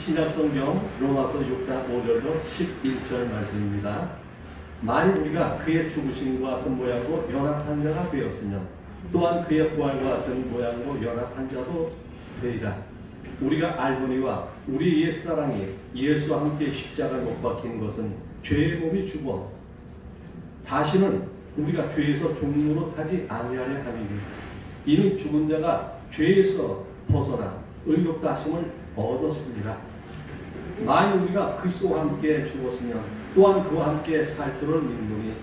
신약성경 로마서 6장 5절로 11절 말씀입니다. 만일 우리가 그의 죽으심과 같은 모양으로 연합한 자가 되었으면 또한 그의 부활과 같은 모양으로 연합한 자도 되리라. 우리가 알거니와 우리 옛사랑이 예수와 함께 십자가에 못 박힌 것은 죄의 몸이 죽어 다시는 우리가 죄에서 종로로 타지 아니하려 함이니 이는 죽은 자가 죄에서 벗어나 의롭다 하심을 얻었습니다. 만일 우리가 그리스도와 함께 죽었으면 또한 그와 함께 살 줄을 믿노니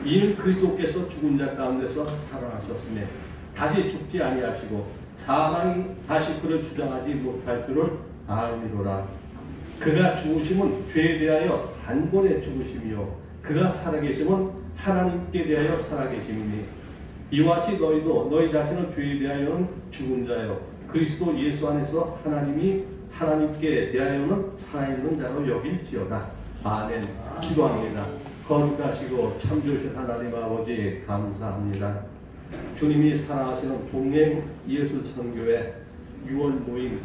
이는 그리스도께서 죽은 자 가운데서 살아나셨으며 다시 죽지 아니하시고 사망이 다시 그를 주장하지 못할 줄을 알미로라. 그가 죽으심은 죄에 대하여 단번에 죽으심이요 그가 살아계심은 하나님께 대하여 살아계심이니 이와 같이 너희도 너희 자신은 죄에 대하여는 죽은 자요 그리스도 예수 안에서 하나님께 대하여는 살아있는 자로 여길지어다. 아멘. 기도합니다. 거룩하시고 참 좋으신 하나님 아버지 감사합니다. 주님이 사랑하시는 동행 예술선교회 6월 모임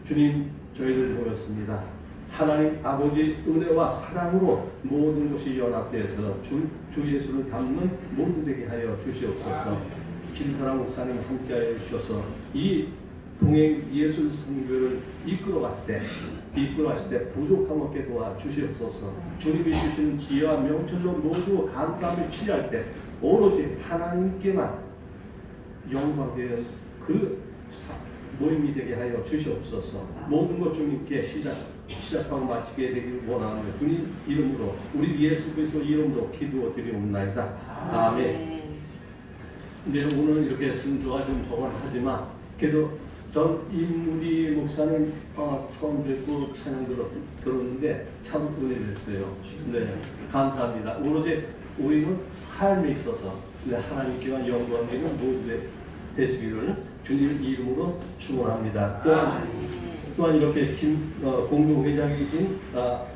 주님 저희들 모였습니다. 하나님 아버지 은혜와 사랑으로 모든 것이 연합되어서 주 예수를 닮는 모두 되게 하여 주시옵소서. 김사랑 목사님 함께하여 주셔서 이 동행 예술 선교를 이끌어가실 때 부족함 없게 도와주시옵소서. 주님이 주시는 지혜와 명철로 모두 감감을 취할 때 오로지 하나님께만 영광되는 그 모임이 되게 하여 주시옵소서. 모든 것 주님께 시작하고 마치게 되길 원하며 주님 이름으로 우리 예수 그리스도 이름으로 기도드리옵나이다. 아멘. 네, 오늘 이렇게 순서가 좀 저번하지만 그래도 전 임무리 목사님 처음 뵙고 찬양 들었는데 참 은혜됐어요. 네, 감사합니다. 오로지 우리는 삶에 있어서 하나님께만 영광되는 모두 되시기를 주님 이름으로 축원합니다. 또한 이렇게 공동회장이신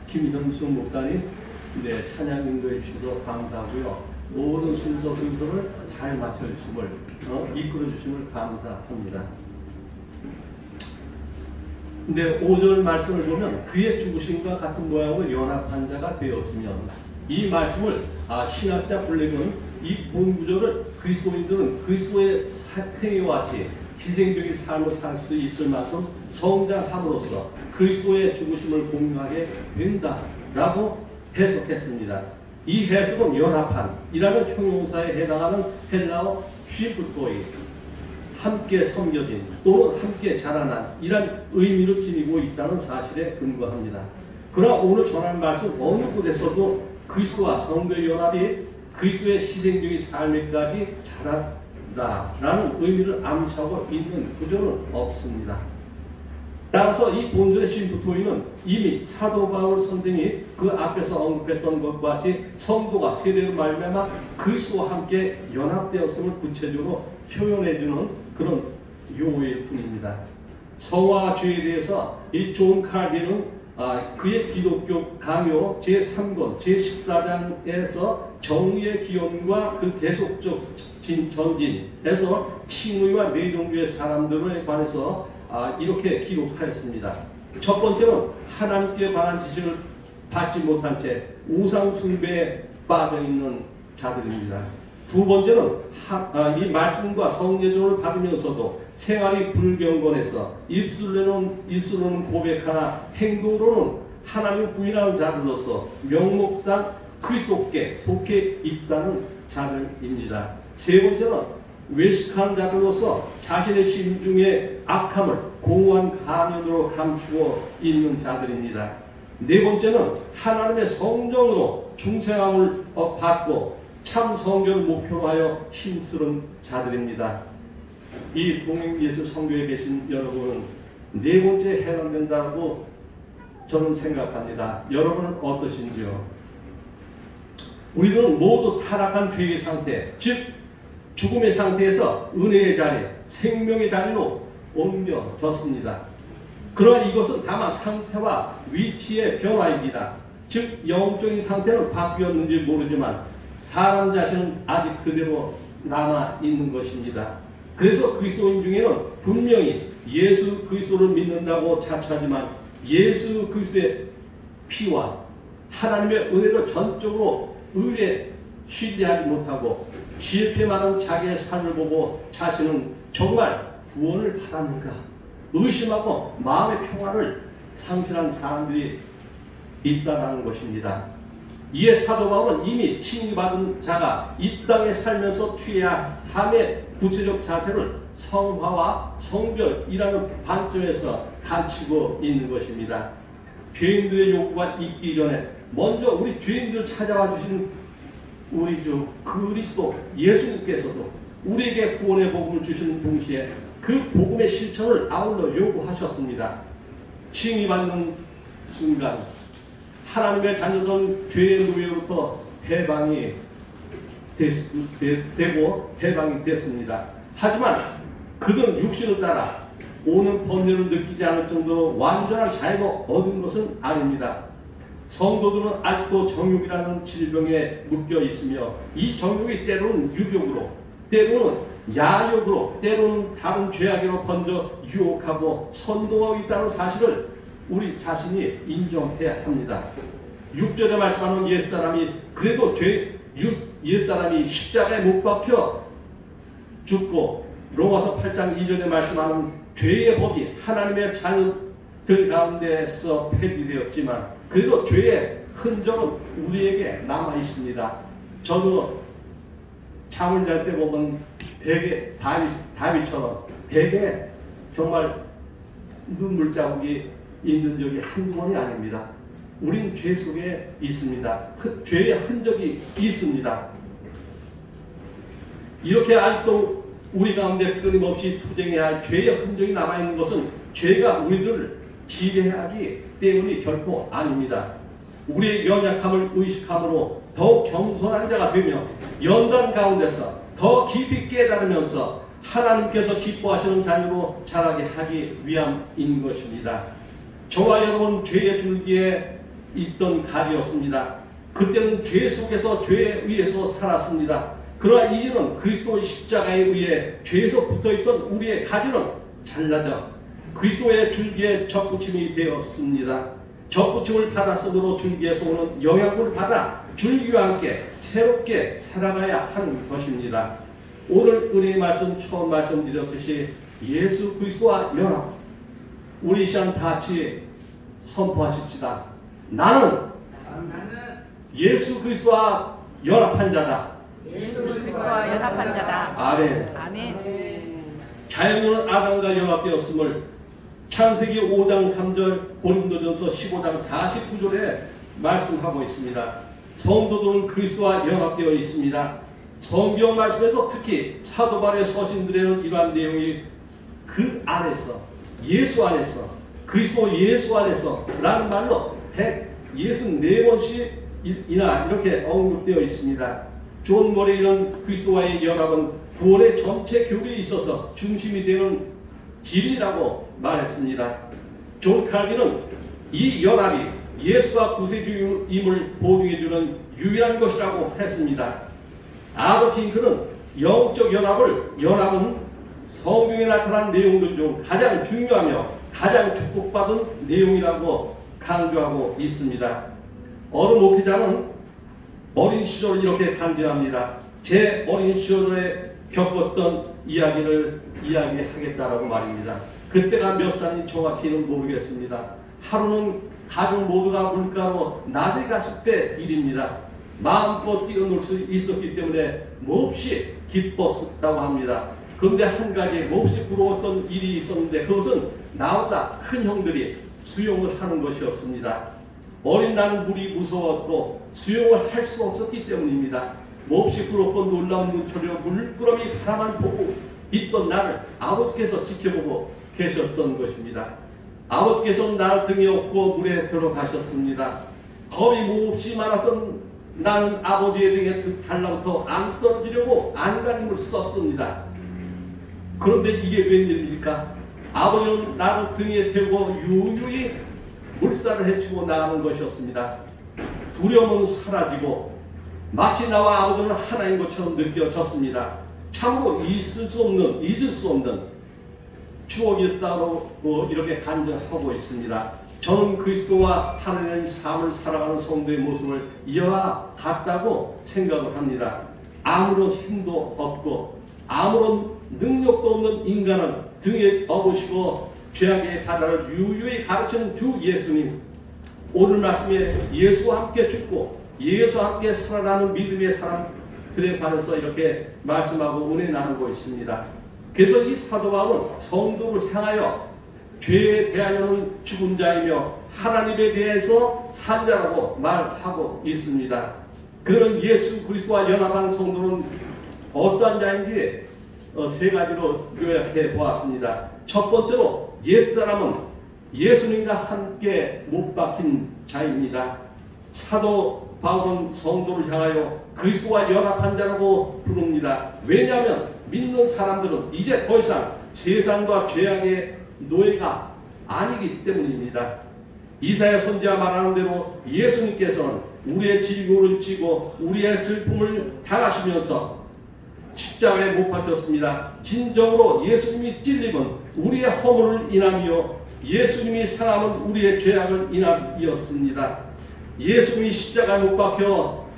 김현숙 목사님 찬양 인도해 주셔서 감사하고요. 모든 순서를 잘 맞춰주심을 이끌어 주심을 감사합니다. 근데 5절 말씀을 보면 그의 죽으심과 같은 모양으로 연합한 자가 되었으면 이 말씀을 신학자 블랙은 이 본구절을 그리스도인들은 그리스도의 생애와 같이 희생적인 삶을 살 수 있을 만큼 성장함으로써 그리스도의 죽으심을 공유하게 된다라고 해석했습니다. 이 해석은 연합한이라는 형용사에 해당하는 헬라어 쉬프토이 함께 섬겨진 또는 함께 자라난 이란 의미를 지니고 있다는 사실에 근거합니다. 그러나 오늘 전한 말씀 어느 곳에서도 그리스도와 성도의 연합이 그리스도의 희생적인 삶에까지 자란다라는 의미를 암시하고 있는 구조는 없습니다. 따라서 이 본절의 쉼프토이는 이미 사도 바울 선생이 그 앞에서 언급했던 것과 같이 성도가 세례로 말미암아 그리스도와 함께 연합되었음을 구체적으로 표현해주는 그런 용어일 뿐입니다. 성화와 죄에 대해서 이 존 칼빈은 그의 기독교 강요 제3권 제14장에서 정의의 기원과 그 계속적 전진에서 칭의와 내종교의 사람들에 관해서 이렇게 기록하였습니다. 첫 번째는 하나님께 관한 지식을 받지 못한 채 우상 숭배에 빠져있는 자들입니다. 두 번째는 이 말씀과 성례조를 받으면서도 생활이 불경건해서 입술로는 고백하나 행동으로는 하나님을 부인하는 자들로서 명목상 그리스도께 속해 있다는 자들입니다. 세 번째는 외식하는 자들로서 자신의 심중의 악함을 공허한 가면으로 감추어 있는 자들입니다. 네 번째는 하나님의 성령으로 중생함을 받고 참 성경을 목표로 하여 힘쓰는 자들입니다. 이 동행예술 선교에 계신 여러분은 네 번째에 해당된다고 저는 생각합니다. 여러분은 어떠신지요? 우리들은 모두 타락한 죄의 상태, 즉 죽음의 상태에서 은혜의 자리, 생명의 자리로 옮겨졌습니다. 그러나 이것은 다만 상태와 위치의 변화입니다. 즉 영적인 상태는 바뀌었는지 모르지만 사람 자신은 아직 그대로 남아있는 것입니다. 그래서 그리스도인 중에는 분명히 예수 그리스도를 믿는다고 자처하지만 예수 그리스도의 피와 하나님의 은혜로 전적으로 의뢰 신뢰하지 못하고 실패만한 자기의 삶을 보고 자신은 정말 구원을 받았는가 의심하고 마음의 평화를 상실한 사람들이 있다는 것입니다. 이에 사도 바울은 이미 칭의받은 자가 이 땅에 살면서 취해야 할 삶의 구체적 자세를 성화와 성별이라는 관점에서 가르치고 있는 것입니다. 죄인들의 욕구가 있기 전에 먼저 우리 죄인들을 찾아와 주신 우리 주 그리스도 예수님께서도 우리에게 구원의 복음을 주시는 동시에 그 복음의 실천을 아울러 요구하셨습니다. 칭의받는 순간 하나님의 자녀들은 죄의 노예로부터 해방이 되고 해방이 됐습니다. 하지만 그들은 육신을 따라 오는 번뇌를 느끼지 않을 정도로 완전한 자유를 얻은 것은 아닙니다. 성도들은 아직도 정욕이라는 질병에 묶여 있으며 이 정욕이 때로는 유욕으로, 때로는 야욕으로, 때로는 다른 죄악으로 번져 유혹하고 선동하고 있다는 사실을 우리 자신이 인정해야 합니다. 6절에 말씀하는 옛사람이 그래도 옛사람이 십자가에 못 박혀 죽고 로마서 8장 2절에 말씀하는 죄의 법이 하나님의 자녀들 가운데서 폐지되었지만 그래도 죄의 흔적은 우리에게 남아 있습니다. 저도 잠을 잘 때 보면 베개 다윗처럼 베개에 정말 눈물 자국이 있는 적이 한두 번이 아닙니다. 우린 죄 속에 있습니다. 죄의 흔적이 있습니다. 이렇게 아직도 우리 가운데 끊임없이 투쟁해야 할 죄의 흔적이 남아있는 것은 죄가 우리들을 지배하기 때문이 결코 아닙니다. 우리의 연약함을 의식함으로 더욱 겸손한 자가 되며 연단 가운데서 더 깊이 깨달으면서 하나님께서 기뻐하시는 자녀로 자라게 하기 위함인 것입니다. 저와 여러분 죄의 줄기에 있던 가지였습니다. 그때는 죄 속에서 죄에 의해서 살았습니다. 그러나 이제는 그리스도의 십자가에 의해 죄에서 붙어있던 우리의 가지는 잘라져 그리스도의 줄기에 접붙임이 되었습니다. 접붙임을 받았으므로 줄기에서 오는 영양분을 받아 줄기와 함께 새롭게 살아가야 하는 것입니다. 오늘 은혜의 말씀 처음 말씀드렸듯이 예수 그리스도와 연합 우리 시간 다 같이 선포하십시다. 나는 예수 그리스도와 연합한 자다. 예수 그리스도와 연합한 자다. 아멘. 아멘. 자연은 아담과 연합되었음을 창세기 5장 3절 고린도전서 15장 49절에 말씀하고 있습니다. 성도들은 그리스도와 연합되어 있습니다. 성경 말씀에서 특히 사도 바울의 서신들에는 이러한 내용이 그 안에서 예수 안에서 그리스도 예수 안에서 라는 말로 164번씩이나 이렇게 언급되어 있습니다. 존 모레이는 그리스도와의 연합은 구원의 전체 교리에 있어서 중심이 되는 길이라고 말했습니다. 존 칼빈은 이 연합이 예수가 구세주임을 보증해주는 유일한 것이라고 했습니다. 아더 킹크는 영적 연합은 성경에 나타난 내용들 중 가장 중요하며 가장 축복받은 내용이라고 강조하고 있습니다. 어느 목회자는 어린 시절을 이렇게 간증합니다. 제 어린 시절에 겪었던 이야기를 이야기하겠다라고 말입니다. 그때가 몇 살인지 정확히는 모르겠습니다. 하루는 가족 모두가 물가로 나들이 갔을 때 일입니다. 마음껏 뛰어놀 수 있었기 때문에 몹시 기뻤다고 합니다. 그런데 한 가지 몹시 부러웠던 일이 있었는데 그것은 나보다 큰 형들이 수영을 하는 것이었습니다. 어린 나는 물이 무서웠고 수영을 할 수 없었기 때문입니다. 몹시 부럽고 놀라운 눈초리로 물끄러미 바라만 보고 있던 나를 아버지께서 지켜보고 계셨던 것입니다. 아버지께서는 나를 등에 업고 물에 들어가셨습니다. 겁이 몹시 많았던 나는 아버지의 등에 달라붙어 안 떨어지려고 안간힘을 썼습니다. 그런데 이게 웬일입니까? 아버지는 나를 등에 태우고 유유히 물살을 헤치고 나가는 것이었습니다. 두려움은 사라지고 마치 나와 아버지는 하나인 것처럼 느껴졌습니다. 참으로 잊을 수 없는 추억이었다고 이렇게 간증하고 있습니다. 저는 그리스도와 하나님 삶을 살아가는 성도의 모습을 이어와 같다고 생각을 합니다. 아무런 힘도 없고 아무런 능력도 없는 인간을 등에 업으시고 죄악의 바다를 유유히 가르치는 주 예수님, 오늘 말씀에 예수와 함께 죽고 예수와 함께 살아나는 믿음의 사람들에 관해서 이렇게 말씀하고 은혜 나누고 있습니다. 그래서 이 사도 바울은 성도를 향하여 죄에 대하여는 죽은 자이며 하나님에 대해서 산 자라고 말하고 있습니다. 그러면 예수 그리스도와 연합한 성도는 어떠한 자인지 세 가지로 요약해 보았습니다. 첫 번째로 옛사람은 예수님과 함께 못 박힌 자입니다. 사도 바울은 성도를 향하여 그리스도와 연합한 자라고 부릅니다. 왜냐하면 믿는 사람들은 이제 더 이상 세상과 죄악의 노예가 아니기 때문입니다. 이사야 선지자 말하는 대로 예수님께서는 우리의 질고를 지고 우리의 슬픔을 당하시면서 십자가에 못 박혔습니다. 진정으로 예수님이 찔림은 우리의 허물을 인함이요 예수님이 상함은 우리의 죄악을 인함이었습니다. 예수님이 십자가에 못 박혀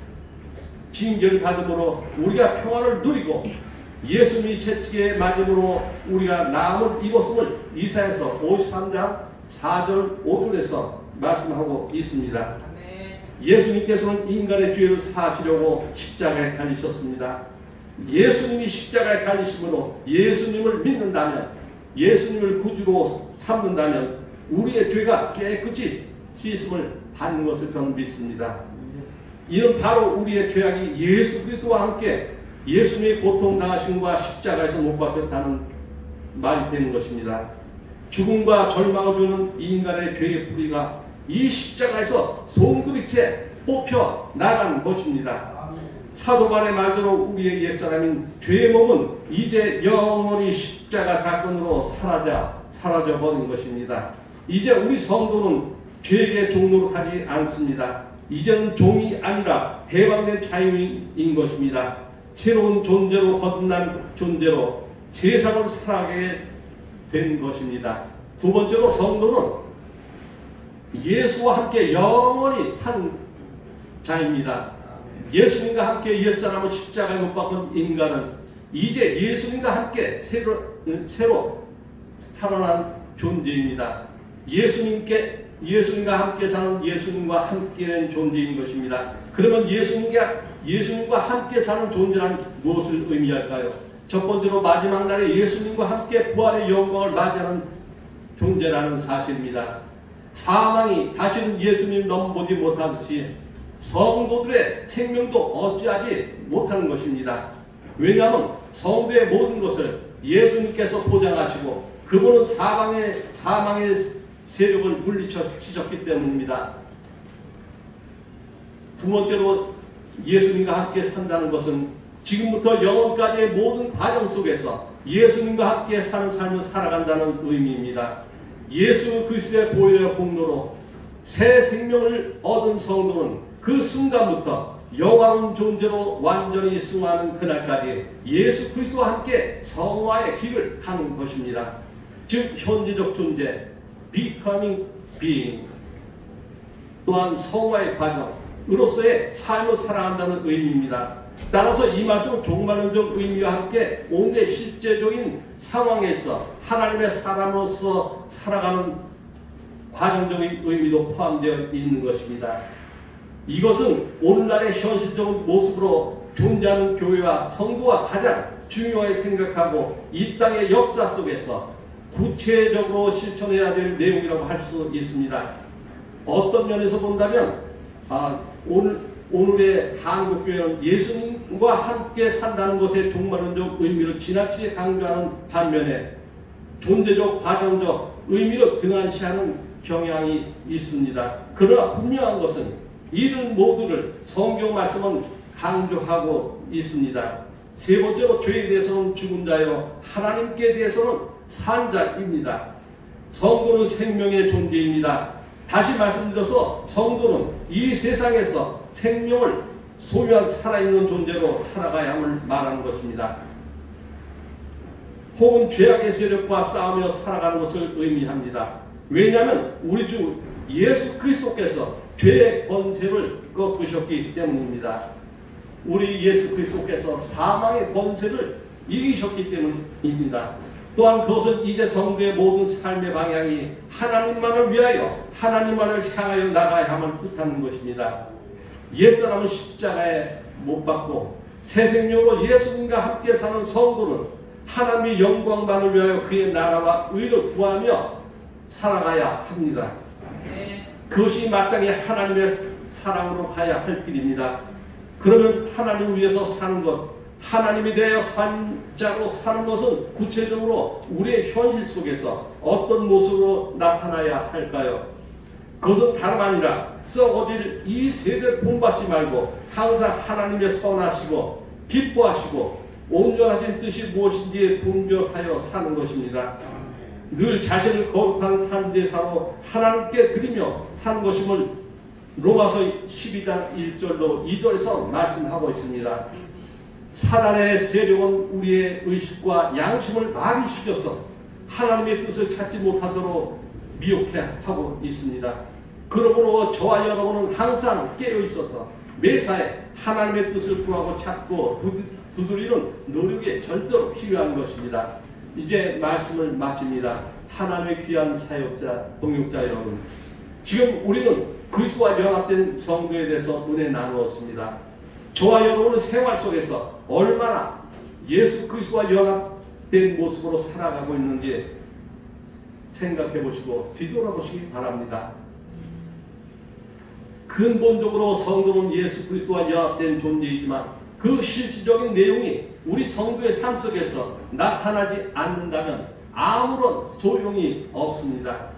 징계를 받음으로 우리가 평안을 누리고 예수님이 채찍에 맞음으로 우리가 나음을 입었음을 이사야서 53장 4절 5절에서 말씀하고 있습니다. 예수님께서는 인간의 죄를 사하시려고 십자가에 달리셨습니다. 예수님이 십자가에 달리심으로 예수님을 믿는다면, 예수님을 구주로 삼는다면 우리의 죄가 깨끗이 씻음을 받는 것을 저는 믿습니다. 이는 바로 우리의 죄악이 예수 그리스도와 함께 예수님의 고통당하심과 십자가에서 못 박혔다는 말이 되는 것입니다. 죽음과 절망을 주는 인간의 죄의 뿌리가 이 십자가에서 송두리째 뽑혀 나간 것입니다. 사도 바울의 말대로 우리의 옛사람인 죄의 몸은 이제 영원히 십자가 사건으로 사라져 버린 것입니다. 이제 우리 성도는 죄의 종로로 하지 않습니다. 이제는 종이 아니라 해방된 자유인 것입니다. 새로운 존재로 거듭난 존재로 세상을 살아가게 된 것입니다. 두 번째로 성도는 예수와 함께 영원히 산 자입니다. 예수님과 함께 옛사람을 십자가에 못 박은 인간은 이제 예수님과 함께 새로 살아난 존재입니다. 예수님과 함께 사는 예수님과 함께된 존재인 것입니다. 그러면 예수님과 함께 사는 존재란 무엇을 의미할까요? 첫 번째로 마지막 날에 예수님과 함께 부활의 영광을 맞이하는 존재라는 사실입니다. 사망이 다시는 예수님 넘보지 못하듯이 성도들의 생명도 어찌하지 못하는 것입니다. 왜냐하면 성도의 모든 것을 예수님께서 보장하시고 그분은 사망의 세력을 물리치셨기 때문입니다. 두 번째로 예수님과 함께 산다는 것은 지금부터 영원까지의 모든 과정 속에서 예수님과 함께 사는 삶을 살아간다는 의미입니다. 예수 그리스도의 보혈의 공로로 새 생명을 얻은 성도는 그 순간부터 영원한 존재로 완전히 승화하는 그날까지 예수 그리스도와 함께 성화의 길을 가는 것입니다. 즉 현재적 존재, becoming being, 또한 성화의 과정으로서의 삶을 살아간다는 의미입니다. 따라서 이 말씀은 종말론적 의미와 함께 오늘의 실제적인 상황에서 하나님의 사람으로서 살아가는 과정적인 의미도 포함되어 있는 것입니다. 이것은 오늘날의 현실적인 모습으로 존재하는 교회와 성도가 가장 중요하게 생각하고 이 땅의 역사 속에서 구체적으로 실천해야 될 내용이라고 할 수 있습니다. 어떤 면에서 본다면 오늘의 한국교회는 예수님과 함께 산다는 것의 종말론적 의미를 지나치게 강조하는 반면에 존재적, 과정적 의미로 등한시하는 경향이 있습니다. 그러나 분명한 것은 이들 모두를 성경 말씀은 강조하고 있습니다. 세 번째로 죄에 대해서는 죽은 자요 하나님께 대해서는 산 자입니다. 성도는 생명의 존재입니다. 다시 말씀드려서 성도는 이 세상에서 생명을 소유한 살아있는 존재로 살아가야 함을 말하는 것입니다. 혹은 죄악의 세력과 싸우며 살아가는 것을 의미합니다. 왜냐하면 우리 주 예수 그리스도께서 죄의 권세를 꺾으셨기 때문입니다. 우리 예수 그리스도께서 사망의 권세를 이기셨기 때문입니다. 또한 그것은 이제 성도의 모든 삶의 방향이 하나님만을 위하여 하나님만을 향하여 나가야 함을 뜻하는 것입니다. 옛사람은 십자가에 못 박고 새 생명으로 예수님과 함께 사는 성도는 하나님의 영광만을 위하여 그의 나라와 의를 구하며 살아가야 합니다. 그것이 마땅히 하나님의 사랑으로 가야 할 길입니다. 그러면 하나님을 위해서 사는 것, 하나님에 대하여 산자로 사는 것은 구체적으로 우리의 현실 속에서 어떤 모습으로 나타나야 할까요? 그것은 다름 아니라 썩어질 이 세대 본받지 말고 항상 하나님의 선하시고 기뻐하시고 온전하신 뜻이 무엇인지 분별하여 사는 것입니다. 늘 자신을 거룩한 산제사로 하나님께 드리며 사는 것임을 로마서 12장 1절로 2절에서 말씀하고 있습니다. 사단의 세력은 우리의 의식과 양심을 마비시켜서 하나님의 뜻을 찾지 못하도록 미혹해 하고 있습니다. 그러므로 저와 여러분은 항상 깨어 있어서 매사에 하나님의 뜻을 구하고 찾고 두드리는 노력이 절대로 필요한 것입니다. 이제 말씀을 마칩니다. 하나님의 귀한 사역자, 동역자 여러분, 지금 우리는 그리스도와 연합된 성도에 대해서 은혜 나누었습니다. 저와 여러분은 생활 속에서 얼마나 예수 그리스도와 연합된 모습으로 살아가고 있는지 생각해 보시고 뒤돌아보시기 바랍니다. 근본적으로 성도는 예수 그리스도와 연합된 존재이지만 그 실질적인 내용이 우리 성도의 삶 속에서 나타나지 않는다면 아무런 소용이 없습니다.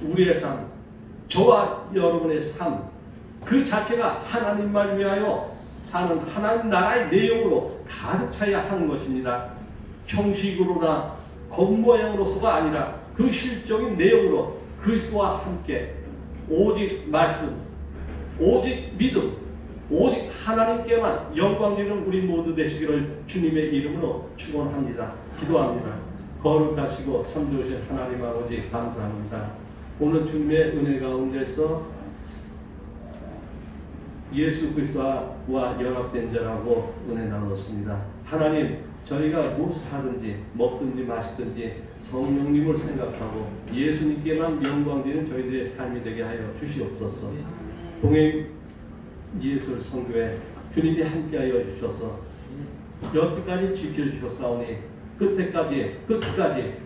우리의 삶, 저와 여러분의 삶, 그 자체가 하나님만 위하여 사는 하나님 나라의 내용으로 가득 차야 하는 것입니다. 형식으로나 겉모양으로서가 아니라 그 실적인 내용으로 그리스도와 함께 오직 말씀, 오직 믿음, 오직 하나님께만 영광되는 우리 모두 되시기를 주님의 이름으로 축원합니다. 기도합니다. 거룩하시고 참 좋으신 하나님 아버지 감사합니다. 오늘 주님의 은혜 가운데서 예수 그리스도와 연합된 자라고 은혜 나눴습니다. 하나님, 저희가 무엇을 하든지 먹든지 마시든지 성령님을 생각하고 예수님께만 영광되는 저희들의 삶이 되게 하여 주시옵소서. 동행 예술 선교회 주님이 함께하여 주셔서 여태까지 지켜주셨사오니 끝까지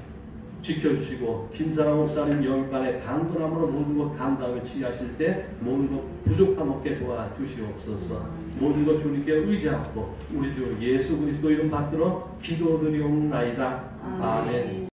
지켜주시고 김사랑 목사님 영육간의 강건함으로 모든 것 감당을 취하실 때 모든 것 부족함 없게 도와주시옵소서. 모든 것 주님께 의지하고 우리 주 예수 그리스도 이름 받들어 기도드리옵나이다. 아멘.